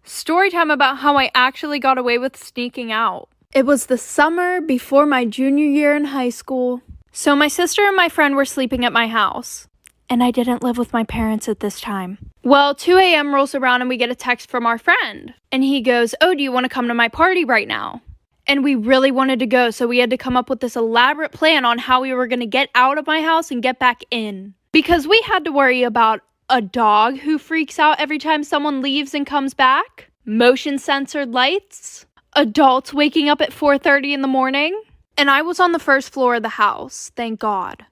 Story time about how I actually got away with sneaking out. It was the summer before my junior year in high school. So my sister and my friend were sleeping at my house. And I didn't live with my parents at this time. Well, 2 a.m. rolls around and we get a text from our friend. And he goes, "Oh, do you want to come to my party right now?" And we really wanted to go, so we had to come up with this elaborate plan on how we were going to get out of my house and get back in. Because we had to worry about a dog who freaks out every time someone leaves and comes back, motion-censored lights, adults waking up at 4:30 in the morning, and I was on the first floor of the house, thank God.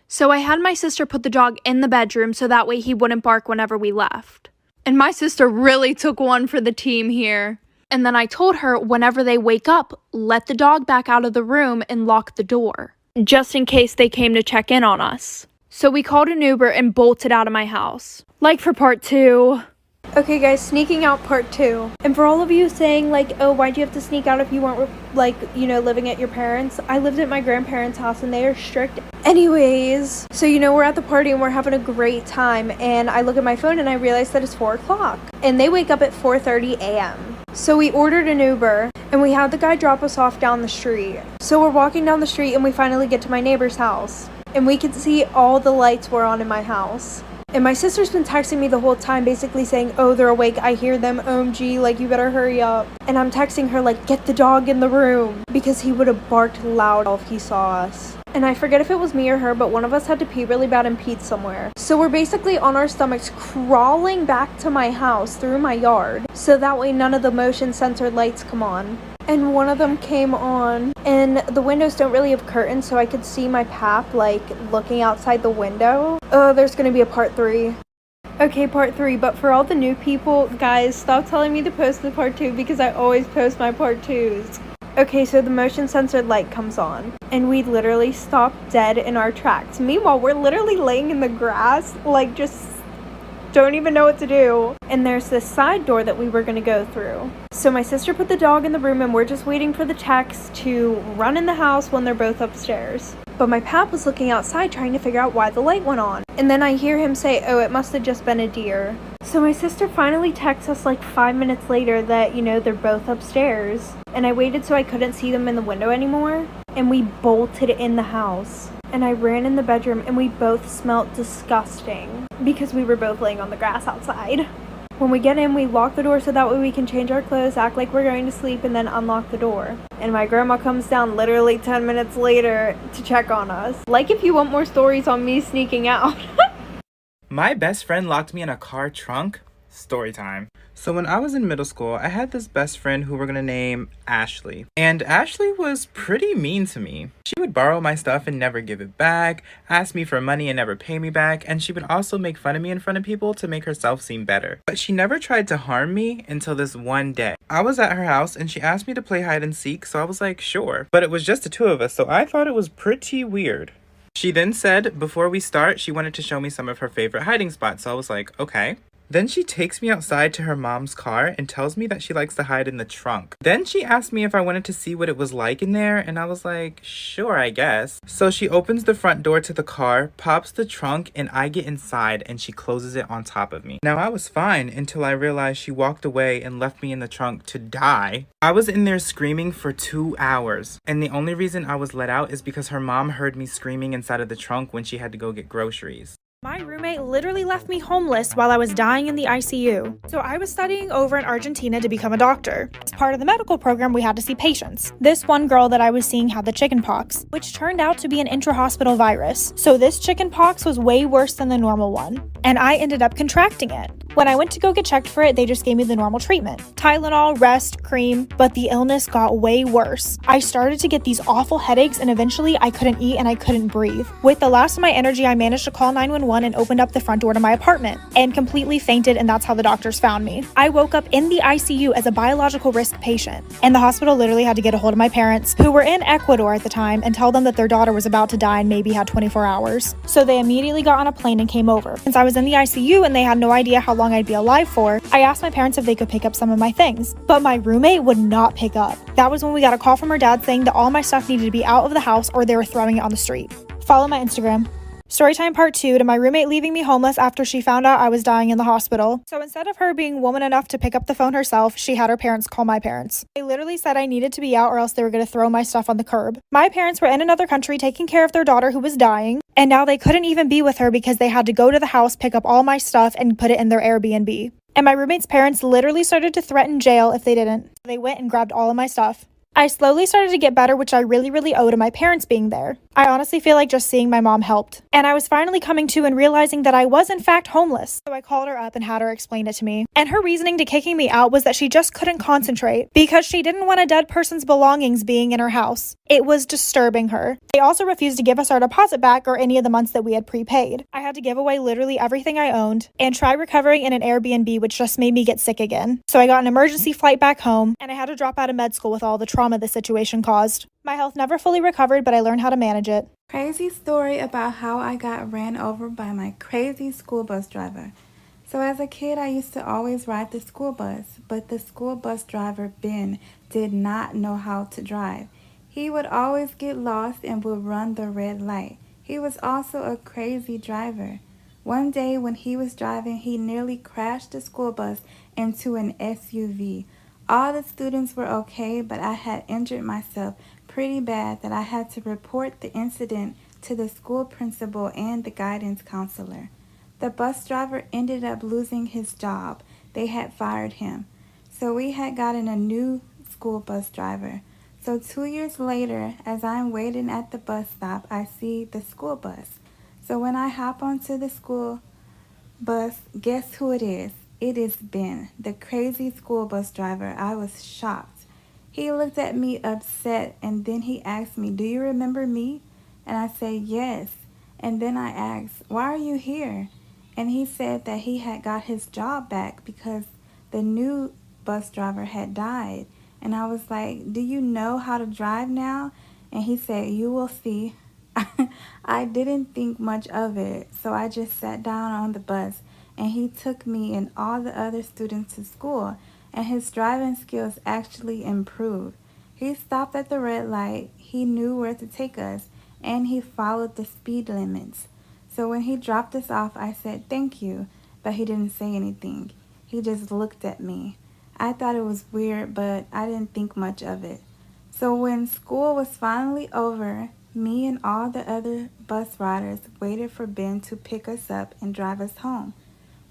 So I had my sister put the dog in the bedroom so that way he wouldn't bark whenever we left. And my sister really took one for the team here. And then I told her whenever they wake up, let the dog back out of the room and lock the door, just in case they came to check in on us. So we called an Uber and bolted out of my house. Like for part 2. Okay guys, sneaking out part 2. And for all of you saying like, oh, why'd you have to sneak out if you weren't like, you know, living at your parents'? I lived at my grandparents' house and they are strict. Anyways, so you know, we're at the party and we're having a great time, and I look at my phone and I realize that it's 4 o'clock and they wake up at 4:30 a.m. So we ordered an Uber and we had the guy drop us off down the street. So we're walking down the street and we finally get to my neighbor's house and we can see all the lights were on in my house. And my sister's been texting me the whole time basically saying, oh, they're awake, I hear them, OMG, like, you better hurry up. And I'm texting her like, get the dog in the room, because he would have barked loud if he saw us. And I forget if it was me or her, but one of us had to pee really bad and peed somewhere. So we're basically on our stomachs crawling back to my house through my yard, so that way none of the motion censored lights come on. And one of them came on, and the windows don't really have curtains, so I could see my pap, like, looking outside the window. Oh, there's gonna be a part 3. Okay, part 3, but for all the new people, guys, stop telling me to post the part 2, because I always post my part 2s. Okay, so the motion censored light comes on, and we literally stop dead in our tracks. Meanwhile, we're literally laying in the grass, like, just don't even know what to do. And there's this side door that we were going to go through. So my sister put the dog in the room and we're just waiting for the techs to run in the house when they're both upstairs. But my pap was looking outside trying to figure out why the light went on. And then I hear him say, oh, it must have just been a deer. So my sister finally texts us like 5 minutes later that, you know, they're both upstairs. And I waited so I couldn't see them in the window anymore. And we bolted in the house. And I ran in the bedroom and we both smelled disgusting because we were both laying on the grass outside. When we get in, we lock the door so that way we can change our clothes, act like we're going to sleep, and then unlock the door. And my grandma comes down literally 10 minutes later to check on us. Like if you want more stories on me sneaking out. My best friend locked me in a car trunk. Story time. So when I was in middle school, I had this best friend who we're gonna name Ashley. And Ashley was pretty mean to me. She would borrow my stuff and never give it back, ask me for money and never pay me back, and she would also make fun of me in front of people to make herself seem better. But she never tried to harm me until this one day. I was at her house and she asked me to play hide and seek, so I was like, sure. But it was just the 2 of us, so I thought it was pretty weird. She then said before we start, she wanted to show me some of her favorite hiding spots, so I was like, okay. Then she takes me outside to her mom's car and tells me that she likes to hide in the trunk. Then she asked me if I wanted to see what it was like in there, and I was like, sure, I guess. So she opens the front door to the car, pops the trunk, and I get inside and she closes it on top of me. Now I was fine until I realized she walked away and left me in the trunk to die. I was in there screaming for 2 hours, and the only reason I was let out is because her mom heard me screaming inside of the trunk when she had to go get groceries. My roommate literally left me homeless while I was dying in the ICU. So I was studying over in Argentina to become a doctor. As part of the medical program, we had to see patients. This one girl that I was seeing had the chickenpox, which turned out to be an intra-hospital virus. So this chickenpox was way worse than the normal one, and I ended up contracting it. When I went to go get checked for it, they just gave me the normal treatment. Tylenol, rest, cream, but the illness got way worse. I started to get these awful headaches and eventually I couldn't eat and I couldn't breathe. With the last of my energy, I managed to call 911 and opened up the front door to my apartment and completely fainted, and that's how the doctors found me. I woke up in the ICU as a biological risk patient, and the hospital literally had to get a hold of my parents, who were in Ecuador at the time, and tell them that their daughter was about to die and maybe had 24 hours. So they immediately got on a plane and came over. Since I was in the ICU and they had no idea how long I'd be alive for, I asked my parents if they could pick up some of my things, but my roommate would not pick up. That was when we got a call from her dad saying that all my stuff needed to be out of the house or they were throwing it on the street. Follow my Instagram. Storytime part 2 to my roommate leaving me homeless after she found out I was dying in the hospital. So instead of her being woman enough to pick up the phone herself, she had her parents call my parents. They literally said I needed to be out or else they were going to throw my stuff on the curb. My parents were in another country taking care of their daughter who was dying, and now they couldn't even be with her because they had to go to the house, pick up all my stuff, and put it in their Airbnb. And my roommate's parents literally started to threaten jail if they didn't. They went and grabbed all of my stuff. I slowly started to get better, which I really owe to my parents being there. I honestly feel like just seeing my mom helped. And I was finally coming to and realizing that I was in fact homeless. So I called her up and had her explain it to me. And her reasoning to kicking me out was that she just couldn't concentrate because she didn't want a dead person's belongings being in her house. It was disturbing her. They also refused to give us our deposit back or any of the months that we had prepaid. I had to give away literally everything I owned and try recovering in an Airbnb, which just made me get sick again. So I got an emergency flight back home and I had to drop out of med school with all the trauma the situation caused. My health never fully recovered, but I learned how to manage it. Crazy story about how I got ran over by my crazy school bus driver. So as a kid, I used to always ride the school bus, but the school bus driver, Ben, did not know how to drive. He would always get lost and would run the red light. He was also a crazy driver. One day when he was driving, he nearly crashed the school bus into an SUV. All the students were okay, but I had injured myself pretty bad that I had to report the incident to the school principal and the guidance counselor. The bus driver ended up losing his job. They had fired him. So we had gotten a new school bus driver. So 2 years later, as I'm waiting at the bus stop, I see the school bus. So when I hop onto the school bus, guess who it is? It is Ben, the crazy school bus driver. I was shocked. He looked at me upset and then he asked me, "Do you remember me?" And I said, "Yes." And then I asked, "Why are you here?" And he said that he had got his job back because the new bus driver had died. And I was like, "Do you know how to drive now?" And he said, "You will see." I didn't think much of it, so I just sat down on the bus and he took me and all the other students to school, and his driving skills actually improved. He stopped at the red light, he knew where to take us, and he followed the speed limits. So when he dropped us off, I said thank you, but he didn't say anything. He just looked at me. I thought it was weird, but I didn't think much of it. So when school was finally over, me and all the other bus riders waited for Ben to pick us up and drive us home.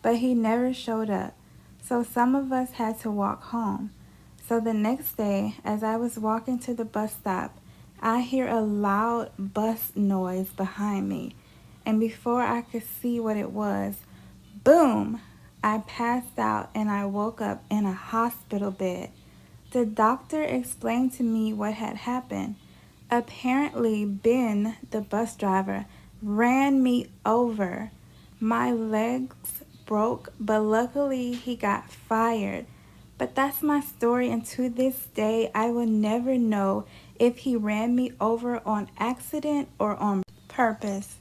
But he never showed up, so some of us had to walk home. So the next day, as I was walking to the bus stop, I hear a loud bus noise behind me, and before I could see what it was, boom, I passed out and I woke up in a hospital bed. The doctor explained to me what had happened. Apparently, Ben, the bus driver, ran me over. My legs broke, but luckily he got fired. But that's my story, and to this day I will never know if he ran me over on accident or on purpose.